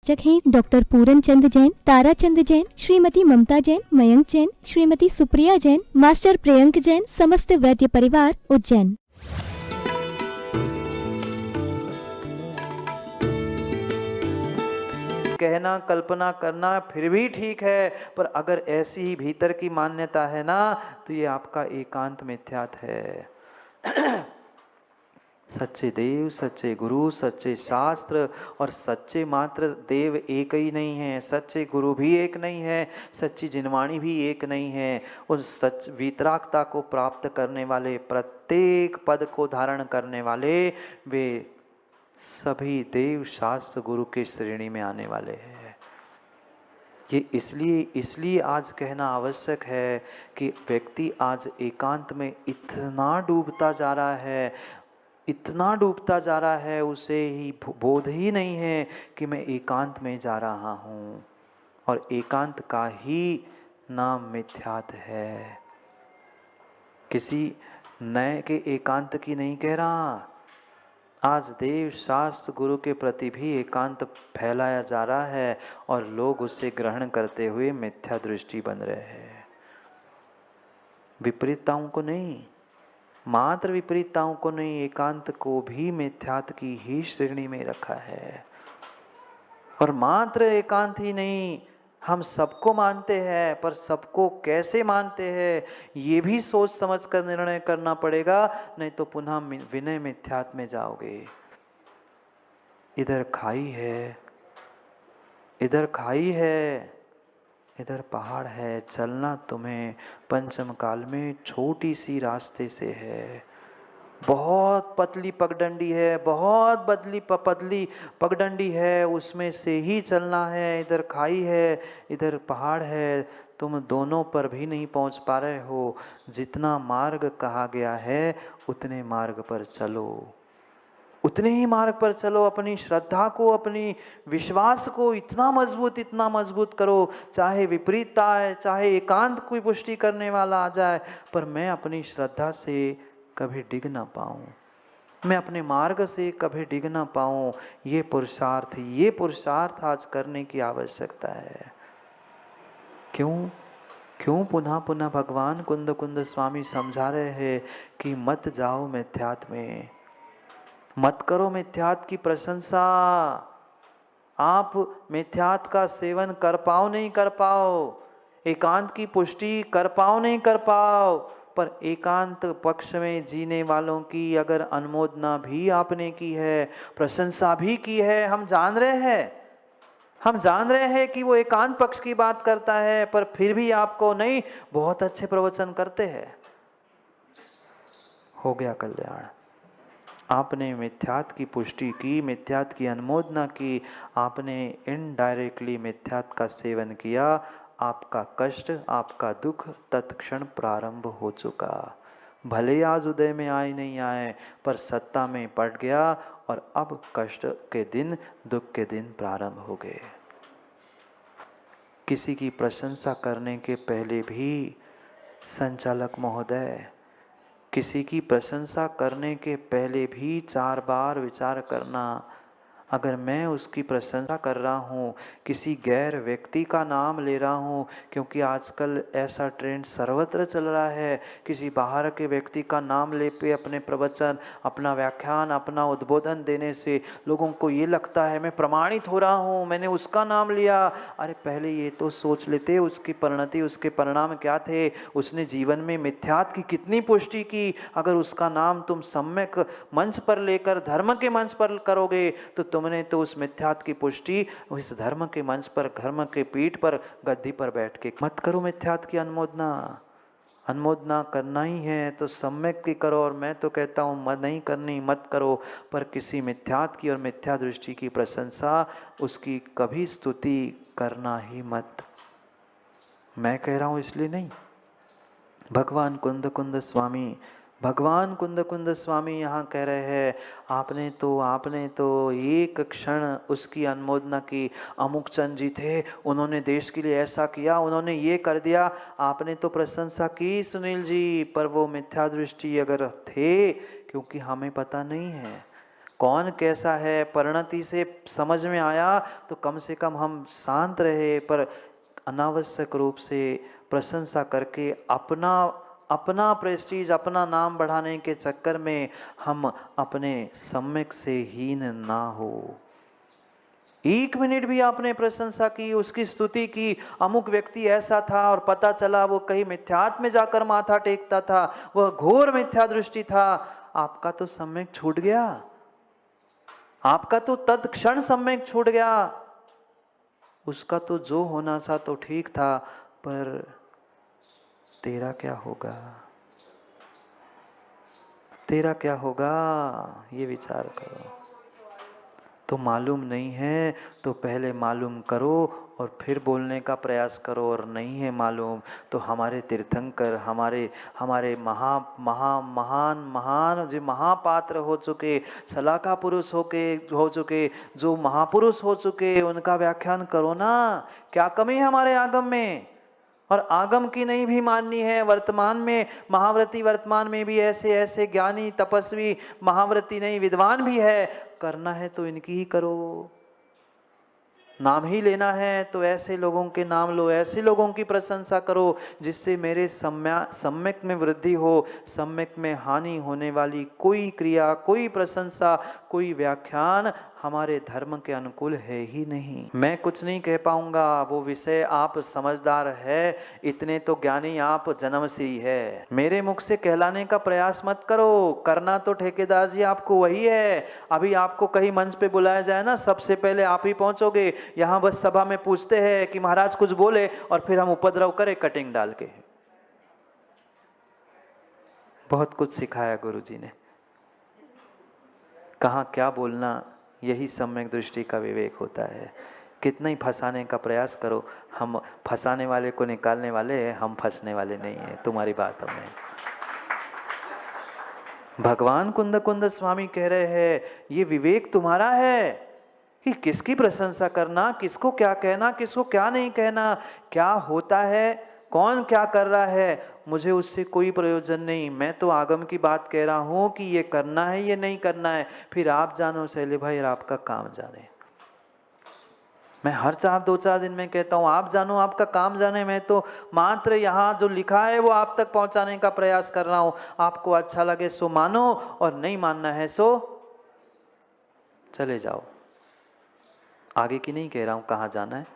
प्रवचक हैं डॉक्टर पूरन चंद जैन, तारा चंद जैन, श्रीमती ममता जैन, मयंक जैन, श्रीमती सुप्रिया जैन, मास्टर प्रियंक जैन, समस्त वैद्य परिवार उज्जैन। कहना कल्पना करना फिर भी ठीक है, पर अगर ऐसी ही भीतर की मान्यता है ना, तो ये आपका एकांत मिथ्यात है। सच्चे देव, सच्चे गुरु, सच्चे शास्त्र और सच्चे मात्र देव एक ही नहीं है, सच्चे गुरु भी एक नहीं है, सच्ची जिनवाणी भी एक नहीं है। उस सच वीतरागता को प्राप्त करने वाले, प्रत्येक पद को धारण करने वाले, वे सभी देव शास्त्र गुरु की श्रेणी में आने वाले हैं। ये इसलिए आज कहना आवश्यक है कि व्यक्ति आज एकांत में इतना डूबता जा रहा है, इतना डूबता जा रहा है, उसे ही बोध ही नहीं है कि मैं एकांत में जा रहा हूँ, और एकांत का ही नाम मिथ्यात है। किसी नए के एकांत की नहीं कह रहा। आज देव शास्त्र गुरु के प्रति भी एकांत फैलाया जा रहा है और लोग उसे ग्रहण करते हुए मिथ्या दृष्टि बन रहे हैं। विपरीतताओं को नहीं, मात्र विपरीतताओं को नहीं, एकांत को भी मिथ्यात की ही श्रेणी में रखा है। और मात्र एकांत ही नहीं, हम सबको मानते हैं, पर सबको कैसे मानते हैं ये भी सोच समझ कर निर्णय करना पड़ेगा, नहीं तो पुनः विनय मिथ्यात में जाओगे। इधर खाई है, इधर खाई है, इधर पहाड़ है, चलना तुम्हें पंचम काल में छोटी सी रास्ते से है। बहुत पतली पगडंडी है, बहुत पतली पगडंडी है, उसमें से ही चलना है। इधर खाई है, इधर पहाड़ है, तुम दोनों पर भी नहीं पहुंच पा रहे हो। जितना मार्ग कहा गया है उतने मार्ग पर चलो, उतने ही मार्ग पर चलो। अपनी श्रद्धा को, अपनी विश्वास को इतना मजबूत करो, चाहे विपरीतता आए, चाहे एकांत कोई पुष्टि करने वाला आ जाए, पर मैं अपनी श्रद्धा से कभी डिग ना पाऊं, मैं अपने मार्ग से कभी डिग ना पाऊं। ये पुरुषार्थ आज करने की आवश्यकता है। क्यों पुनः भगवान कुंद स्वामी समझा रहे हैं कि मत जाओ मिथ्यात में, मत करो मिथ्यात की प्रशंसा। आप मिथ्यात का सेवन कर पाओ नहीं कर पाओ, एकांत की पुष्टि कर पाओ नहीं कर पाओ, पर एकांत पक्ष में जीने वालों की अगर अनुमोदना भी आपने की है, प्रशंसा भी की है, हम जान रहे हैं कि वो एकांत पक्ष की बात करता है, पर फिर भी आपको नहीं, बहुत अच्छे प्रवचन करते हैं, हो गया कल्याण। आपने मिथ्यात की पुष्टि की, मिथ्यात की अनुमोदना की, आपने इनडायरेक्टली मिथ्यात का सेवन किया। आपका कष्ट, आपका दुख तत्क्षण प्रारंभ हो चुका। भले आज उदय में आए नहीं आए, पर सत्ता में पड़ गया, और अब कष्ट के दिन, दुख के दिन प्रारंभ हो गए। किसी की प्रशंसा करने के पहले भी संचालक महोदय, किसी की प्रशंसा करने के पहले भी 4 बार विचार करना। अगर मैं उसकी प्रशंसा कर रहा हूँ, किसी गैर व्यक्ति का नाम ले रहा हूँ, क्योंकि आजकल ऐसा ट्रेंड सर्वत्र चल रहा है, किसी बाहर के व्यक्ति का नाम ले पे अपने प्रवचन, अपना व्याख्यान, अपना उद्बोधन देने से लोगों को ये लगता है मैं प्रमाणित हो रहा हूँ, मैंने उसका नाम लिया। अरे पहले ये तो सोच लेते उसकी परिणति, उसके परिणाम क्या थे, उसने जीवन में मिथ्यात की कितनी पुष्टि की। अगर उसका नाम तुम सम्यक मंच पर लेकर धर्म के मंच पर करोगे, तो तुमने तो उस मिथ्यात की पुष्टि इस धर्म के मंच पर, धर्म के पीठ पर, गद्दी पर बैठ के मत करो। मिथ्यात की अनुमोदना करना ही है तो सम्यक की करो, और मैं तो कहता हूँ मत नहीं करनी मत करो, पर किसी मिथ्यात की और मिथ्या दृष्टि की प्रशंसा, उसकी कभी स्तुति करना ही मत। मैं कह रहा हूँ इसलिए नहीं, भगवान कुंद स्वामी यहाँ कह रहे हैं, आपने तो एक क्षण उसकी अनुमोदना की। अमुक चंद जी थे, उन्होंने देश के लिए ऐसा किया, उन्होंने ये कर दिया, आपने तो प्रशंसा की सुनील जी, पर वो मिथ्या दृष्टि अगर थे, क्योंकि हमें पता नहीं है, कौन कैसा है परिणति से समझ में आया तो कम से कम हम शांत रहे, पर अनावश्यक रूप से प्रशंसा करके अपना प्रेस्टीज, अपना नाम बढ़ाने के चक्कर में हम अपने सम्यक से हीन ना हो। 1 मिनट भी आपने प्रशंसा की, उसकी स्तुति की, अमुक व्यक्ति ऐसा था और पता चला वो कहीं मिथ्यात्व में जाकर माथा टेकता था, वह घोर मिथ्या दृष्टि था, आपका तो सम्यक छूट गया, आपका तो तत्क्षण सम्यक छूट गया। उसका तो जो होना था तो ठीक था, पर तेरा क्या होगा, तेरा क्या होगा, ये विचार करो। तो मालूम नहीं है तो पहले मालूम करो और फिर बोलने का प्रयास करो, और नहीं है मालूम तो हमारे तीर्थंकर, हमारे महान जो महापात्र हो चुके, सलाका पुरुष हो चुके, जो महापुरुष हो चुके, उनका व्याख्यान करो ना। क्या कमी है हमारे आगम में? और आगम की नहीं भी माननी है, वर्तमान में महाव्रती, वर्तमान में भी ऐसे ऐसे ज्ञानी तपस्वी, महाव्रती नहीं विद्वान भी है, करना है तो इनकी ही करो। नाम ही लेना है तो ऐसे लोगों के नाम लो, ऐसे लोगों की प्रशंसा करो जिससे मेरे सम्यक में वृद्धि हो। सम्यक में हानि होने वाली कोई क्रिया, कोई प्रशंसा, कोई व्याख्यान हमारे धर्म के अनुकूल है ही नहीं। मैं कुछ नहीं कह पाऊंगा, वो विषय आप समझदार है, इतने तो ज्ञानी आप जन्म से ही है। मेरे मुख से कहलाने का प्रयास मत करो, करना तो ठेकेदार जी आपको वही है। अभी आपको कहीं मंच पे बुलाया जाए ना, सबसे पहले आप ही पहुंचोगे। यहाँ बस सभा में पूछते हैं कि महाराज कुछ बोले, और फिर हम उपद्रव करें कटिंग डाल के। बहुत कुछ सिखाया गुरुजी ने, कहाँ क्या बोलना, यही सम्यक दृष्टि का विवेक होता है। कितना ही फंसाने का प्रयास करो, हम फंसाने वाले को निकालने वाले हैं, हम फंसने वाले नहीं है। तुम्हारी बात में भगवान कुंद स्वामी कह रहे हैं, ये विवेक तुम्हारा है कि किसकी प्रशंसा करना, किसको क्या कहना, किसको क्या नहीं कहना, क्या होता है, कौन क्या कर रहा है, मुझे उससे कोई प्रयोजन नहीं। मैं तो आगम की बात कह रहा हूं कि ये करना है, ये नहीं करना है, फिर आप जानो शैले भाई, और आपका काम जाने। मैं हर 2-4 दिन में कहता हूं, आप जानो, आपका काम जाने। मैं तो मात्र यहाँ जो लिखा है वो आप तक पहुंचाने का प्रयास कर रहा हूं। आपको अच्छा लगे सो मानो, और नहीं मानना है सो चले जाओ। आगे की नहीं कह रहा हूं कहाँ जाना है।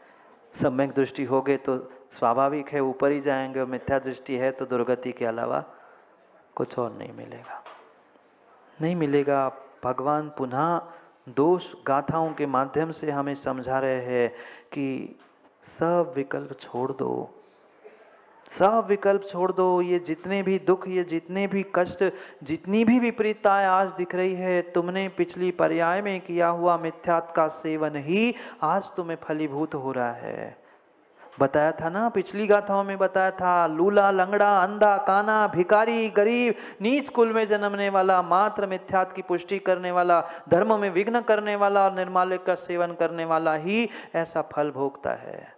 सम्यक दृष्टि हो गए तो स्वाभाविक है ऊपर ही जाएंगे, और मिथ्या दृष्टि है तो दुर्गति के अलावा कुछ और नहीं मिलेगा, नहीं मिलेगा। भगवान पुनः दोष गाथाओं के माध्यम से हमें समझा रहे हैं कि सब विकल्प छोड़ दो, सब विकल्प छोड़ दो। ये जितने भी दुख, ये जितने भी कष्ट, जितनी भी विपरीतताएं आज दिख रही है, तुमने पिछली पर्याय में किया हुआ मिथ्यात्व का सेवन ही आज तुम्हें फलीभूत हो रहा है। बताया था ना, पिछली गाथाओं में बताया था, लूला, लंगड़ा, अंधा, काना, भिखारी, गरीब, नीच कुल में जन्मने वाला, मात्र मिथ्यात्व की पुष्टि करने वाला, धर्म में विघ्न करने वाला और निर्माल्य का सेवन करने वाला ही ऐसा फल भोगता है।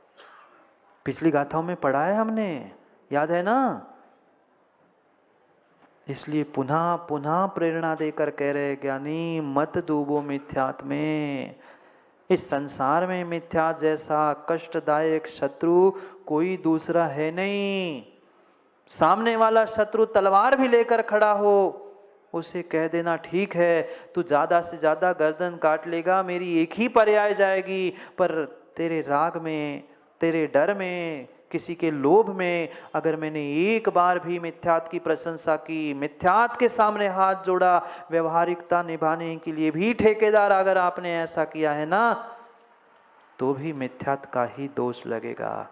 पिछली गाथाओं में पढ़ा है हमने, याद है ना। इसलिए पुनः पुनः प्रेरणा देकर कह रहे ज्ञानी, मत डूबो मिथ्यात्व में। इस संसार में मिथ्या जैसा कष्टदायक शत्रु कोई दूसरा है नहीं। सामने वाला शत्रु तलवार भी लेकर खड़ा हो, उसे कह देना ठीक है, तू ज्यादा से ज्यादा गर्दन काट लेगा, मेरी एक ही पर्याय जाएगी, पर तेरे राग में, तेरे डर में, किसी के लोभ में अगर मैंने एक बार भी मिथ्यात्व की प्रशंसा की, मिथ्यात्व के सामने हाथ जोड़ा, व्यवहारिकता निभाने के लिए भी ठेकेदार अगर आपने ऐसा किया है ना, तो भी मिथ्यात्व का ही दोष लगेगा।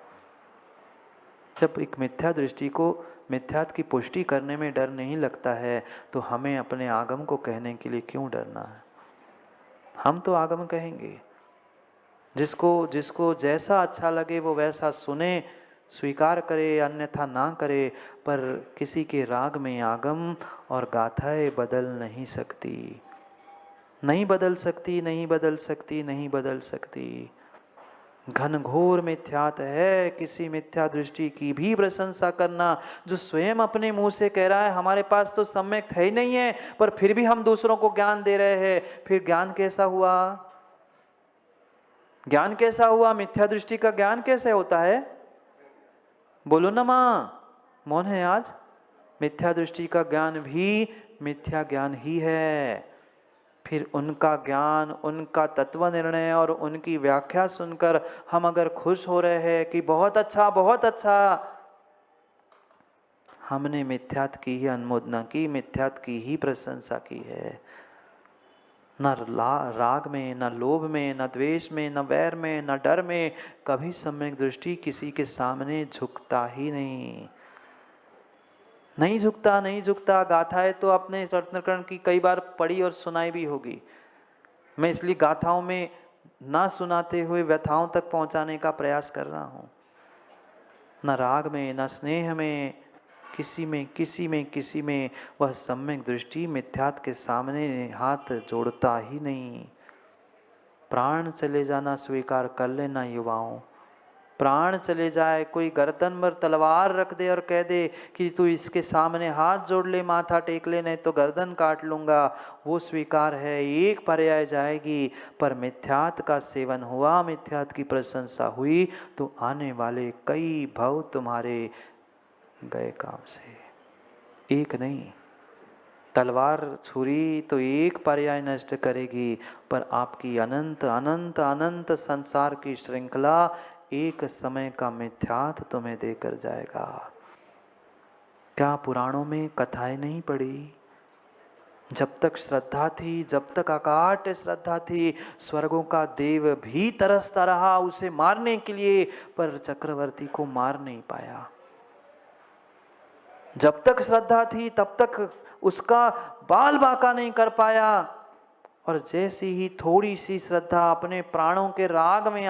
जब एक मिथ्या दृष्टि को, मिथ्यात्व की पुष्टि करने में डर नहीं लगता है, तो हमें अपने आगम को कहने के लिए क्यों डरना है। हम तो आगम कहेंगे, जिसको जैसा अच्छा लगे वो वैसा सुने, स्वीकार करे, अन्यथा ना करे, पर किसी के राग में आगम और गाथाएं बदल नहीं सकती, नहीं बदल सकती, नहीं बदल सकती, नहीं बदल सकती। घनघोर मिथ्यात है किसी मिथ्या दृष्टि की भी प्रशंसा करना। जो स्वयं अपने मुंह से कह रहा है हमारे पास तो सम्यक है ही नहीं है, पर फिर भी हम दूसरों को ज्ञान दे रहे हैं, फिर ज्ञान कैसा हुआ? ज्ञान कैसा हुआ? मिथ्या दृष्टि का ज्ञान कैसे होता है? बोलो ना माँ, मौन है आज। मिथ्या दृष्टि का ज्ञान भी मिथ्या ज्ञान ही है। फिर उनका ज्ञान, उनका तत्व निर्णय और उनकी व्याख्या सुनकर हम अगर खुश हो रहे हैं कि बहुत अच्छा बहुत अच्छा, हमने मिथ्यात की ही अनुमोदना की, मिथ्यात की ही प्रशंसा की है। न राग में, न लोभ में, न द्वेष में, न वैर में, न डर में कभी सम्यक दृष्टि किसी के सामने झुकता ही नहीं। नहीं झुकता, नहीं झुकता। गाथाएं तो आपने रत्नकर्ण की कई बार पढ़ी और सुनाई भी होगी। मैं इसलिए गाथाओं में ना सुनाते हुए व्यथाओं तक पहुंचाने का प्रयास कर रहा हूं। न राग में, न स्नेह में, किसी में वह सम्यक दृष्टि मिथ्यात के सामने हाथ जोड़ता ही नहीं। प्राण चले जाना स्वीकार कर लेना युवाओं। प्राण चले जाए, कोई गर्दन पर तलवार रख दे और कह दे कि तू इसके सामने हाथ जोड़ ले, माथा टेक ले, नहीं तो गर्दन काट लूंगा, वो स्वीकार है, एक पर्याय जाएगी। पर मिथ्यात का सेवन हुआ, मिथ्यात की प्रशंसा हुई तो आने वाले कई भव तुम्हारे गए काम से। एक नहीं, तलवार छुरी तो एक पर्याय नष्ट करेगी, पर आपकी अनंत अनंत अनंत संसार की श्रृंखला एक समय का मिथ्यात तुम्हें देकर जाएगा। क्या पुराणों में कथाएं नहीं पढ़ी? जब तक श्रद्धा थी, जब तक अकाट श्रद्धा थी, स्वर्गों का देव भी तरसता रहा उसे मारने के लिए, पर चक्रवर्ती को मार नहीं पाया। जब तक श्रद्धा थी तब तक उसका बाल बांका नहीं कर पाया, और जैसी ही थोड़ी सी श्रद्धा अपने प्राणों के राग में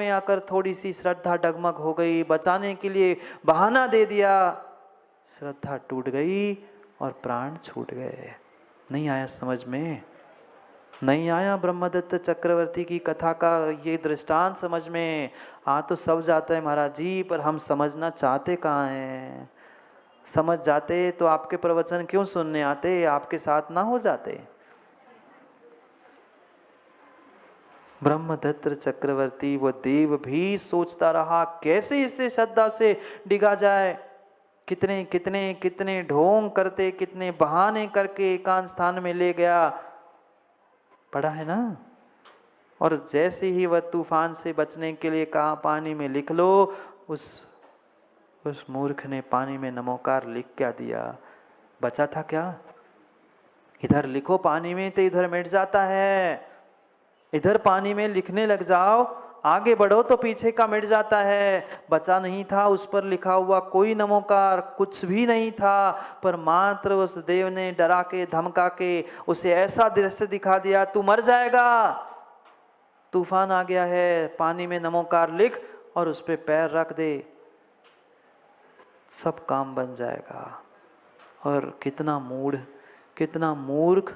आकर थोड़ी सी श्रद्धा डगमग हो गई, बचाने के लिए बहाना दे दिया, श्रद्धा टूट गई और प्राण छूट गए। नहीं आया समझ में? नहीं आया ब्रह्मदत्त चक्रवर्ती की कथा का ये दृष्टांत समझ में? आ तो सब जाता है महाराज जी, पर हम समझना चाहते कहाँ हैं? समझ जाते तो आपके प्रवचन क्यों सुनने आते, आपके साथ ना हो जाते? ब्रह्मदत्त चक्रवर्ती वो देव भी सोचता रहा कैसे इससे श्रद्धा से डिगा जाए। कितने कितने कितने ढोंग करते, कितने बहाने करके एकांत स्थान में ले गया, पढ़ा है ना? और जैसे ही वह तूफान से बचने के लिए कहा पानी में लिख लो, उस मूर्ख ने पानी में नमोकार लिख क्या दिया? बचा था क्या? इधर लिखो पानी में तो इधर मिट जाता है, इधर पानी में लिखने लग जाओ, आगे बढ़ो तो पीछे का मिट जाता है। बचा नहीं था उस पर लिखा हुआ कोई नमोकार, कुछ भी नहीं था, पर मात्र उस देव ने डरा के धमका के उसे ऐसा दृश्य दिखा दिया, तू मर जाएगा, तूफान आ गया है, पानी में नमोकार लिख और उस पे पैर रख दे, सब काम बन जाएगा। और कितना मूढ़, कितना मूर्ख,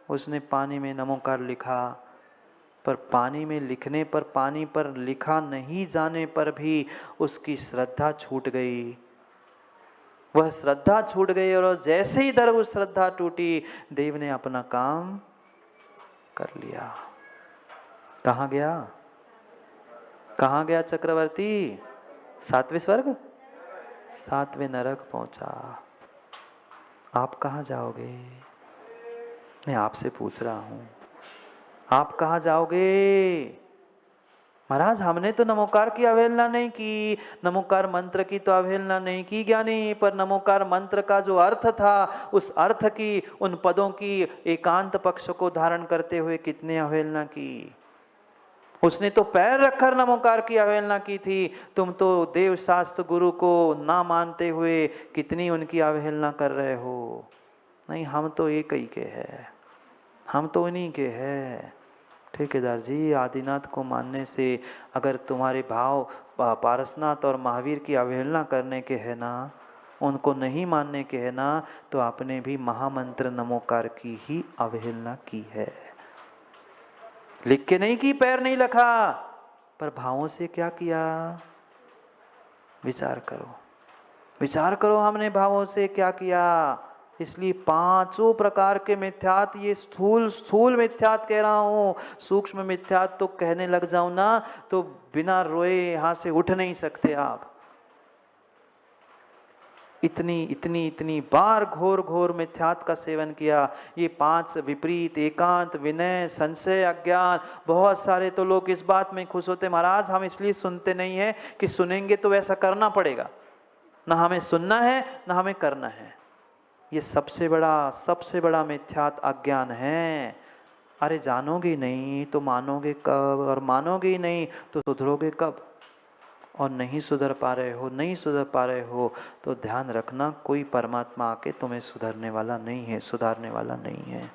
उसने पानी में नमोकार लिखा, पर पानी में लिखने पर, पानी पर लिखा नहीं जाने पर भी उसकी श्रद्धा छूट गई। वह श्रद्धा छूट गई और जैसे ही इधर वो श्रद्धा टूटी, देव ने अपना काम कर लिया। कहाँ गया? कहाँ गया चक्रवर्ती? सातवें स्वर्ग, सातवें नरक पहुंचा। आप कहाँ जाओगे? मैं आपसे पूछ रहा हूं, आप कहाँ जाओगे? महाराज हमने तो नमोकार की अवहेलना नहीं की, नमोकार मंत्र की तो अवहेलना नहीं की ज्ञानी, पर नमोकार मंत्र का जो अर्थ था, उस अर्थ की, उन पदों की एकांत पक्ष को धारण करते हुए कितने अवहेलना की। उसने तो पैर रखकर नमोकार की अवहेलना की थी, तुम तो देव शास्त्र गुरु को ना मानते हुए कितनी उनकी अवहेलना कर रहे हो। नहीं, हम तो एक ही के हैं, हम तो उन्हीं के हैं। ठेकेदार जी, आदिनाथ को मानने से अगर तुम्हारे भाव पारसनाथ और महावीर की अवहेलना करने के है ना, उनको नहीं मानने के है ना, तो आपने भी महामंत्र नमोकार की ही अवहेलना की है। लिख के नहीं की, पैर नहीं रखा, पर भावों से क्या किया? विचार करो, विचार करो, हमने भावों से क्या किया। इसलिए पांचों प्रकार के मिथ्यात, ये स्थूल मिथ्यात कह रहा हूं, सूक्ष्म मिथ्यात तो कहने लग जाऊं ना तो बिना रोए यहां से उठ नहीं सकते आप। इतनी बार घोर घोर मिथ्यात का सेवन किया। ये 5 विपरीत, एकांत, विनय, संशय, अज्ञान। बहुत सारे तो लोग इस बात में खुश होते, महाराज हम इसलिए सुनते नहीं है कि सुनेंगे तो वैसा करना पड़ेगा, ना हमें सुनना है ना हमें करना है। ये सबसे बड़ा मिथ्यात अज्ञान है। अरे जानोगे नहीं तो मानोगे कब, और मानोगे ही नहीं तो सुधरोगे कब? और नहीं सुधर पा रहे हो तो ध्यान रखना, कोई परमात्मा आके तुम्हें सुधारने वाला नहीं है।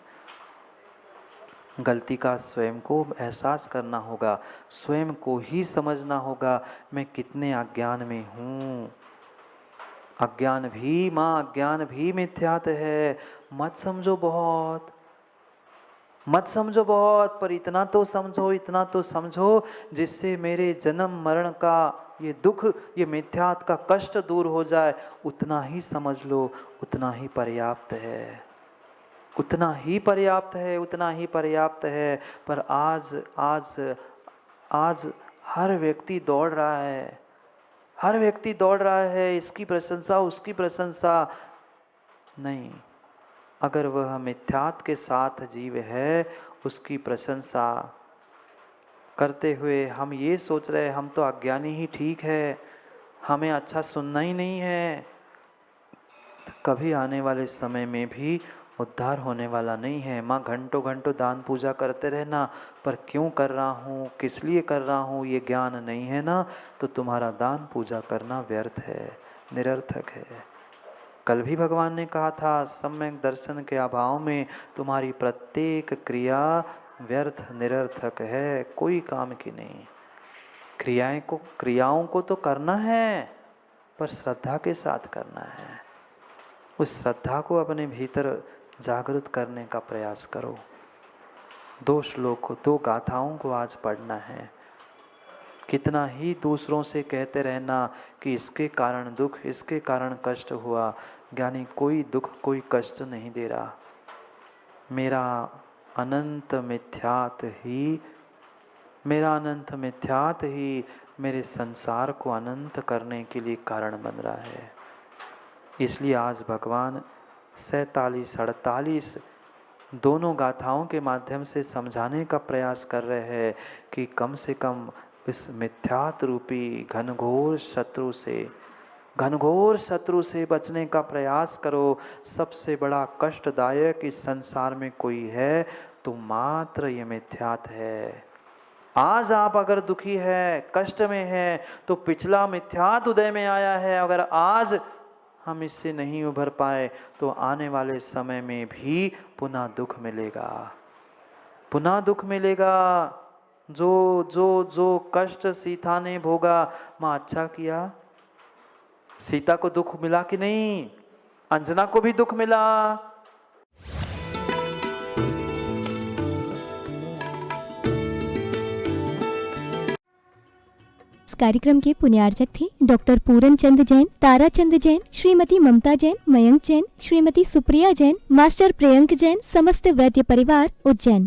गलती का स्वयं को एहसास करना होगा, स्वयं को ही समझना होगा, मैं कितने अज्ञान में हूँ। अज्ञान भी मिथ्यात है। मत समझो बहुत, पर इतना तो समझो जिससे मेरे जन्म मरण का ये दुख, ये मिथ्यात का कष्ट दूर हो जाए। उतना ही समझ लो, उतना ही पर्याप्त है। पर आज हर व्यक्ति दौड़ रहा है, इसकी प्रशंसा उसकी प्रशंसा नहीं। अगर वह मिथ्यात के साथ जीव है, उसकी प्रशंसा करते हुए हम ये सोच रहे हम तो अज्ञानी ही ठीक है, हमें अच्छा सुनना ही नहीं है, तो कभी आने वाले समय में भी उद्धार होने वाला नहीं है। माँ घंटों दान पूजा करते रहना, पर क्यों कर रहा हूँ, किस लिए कर रहा हूँ, ये ज्ञान नहीं है ना, तो तुम्हारा दान पूजा करना व्यर्थ है, निरर्थक है। कल भी भगवान ने कहा था, सम्यक दर्शन के अभाव में तुम्हारी प्रत्येक क्रिया व्यर्थ निरर्थक है, कोई काम की नहीं। क्रियाओं को तो करना है, पर श्रद्धा के साथ करना है। उस श्रद्धा को अपने भीतर जागृत करने का प्रयास करो। 2 श्लोक, 2 गाथाओं को आज पढ़ना है। कितना ही दूसरों से कहते रहना कि इसके कारण दुख, इसके कारण कष्ट हुआ, ज्ञानी कोई दुख कोई कष्ट नहीं दे रहा। मेरा अनंत मिथ्यात ही मेरे संसार को अनंत करने के लिए कारण बन रहा है। इसलिए आज भगवान 47-48 दोनों गाथाओं के माध्यम से समझाने का प्रयास कर रहे हैं कि कम से कम इस मिथ्यात रूपी घनघोर शत्रु से बचने का प्रयास करो। सबसे बड़ा कष्टदायक इस संसार में कोई है तो मात्र ये मिथ्यात है। आज आप अगर दुखी है, कष्ट में है, तो पिछला मिथ्यात उदय में आया है। अगर आज हम इससे नहीं उभर पाए तो आने वाले समय में भी पुनः दुख मिलेगा। जो कष्ट सीता ने भोगा, माँ अच्छा किया, सीता को दुख मिला कि नहीं? अंजना को भी दुख मिला। इस कार्यक्रम के पुण्यार्चक थे डॉक्टर पूरन चंद जैन, तारा चंद जैन, श्रीमती ममता जैन, मयंक जैन, श्रीमती सुप्रिया जैन, मास्टर प्रियंक जैन, समस्त वैद्य परिवार, उज्जैन।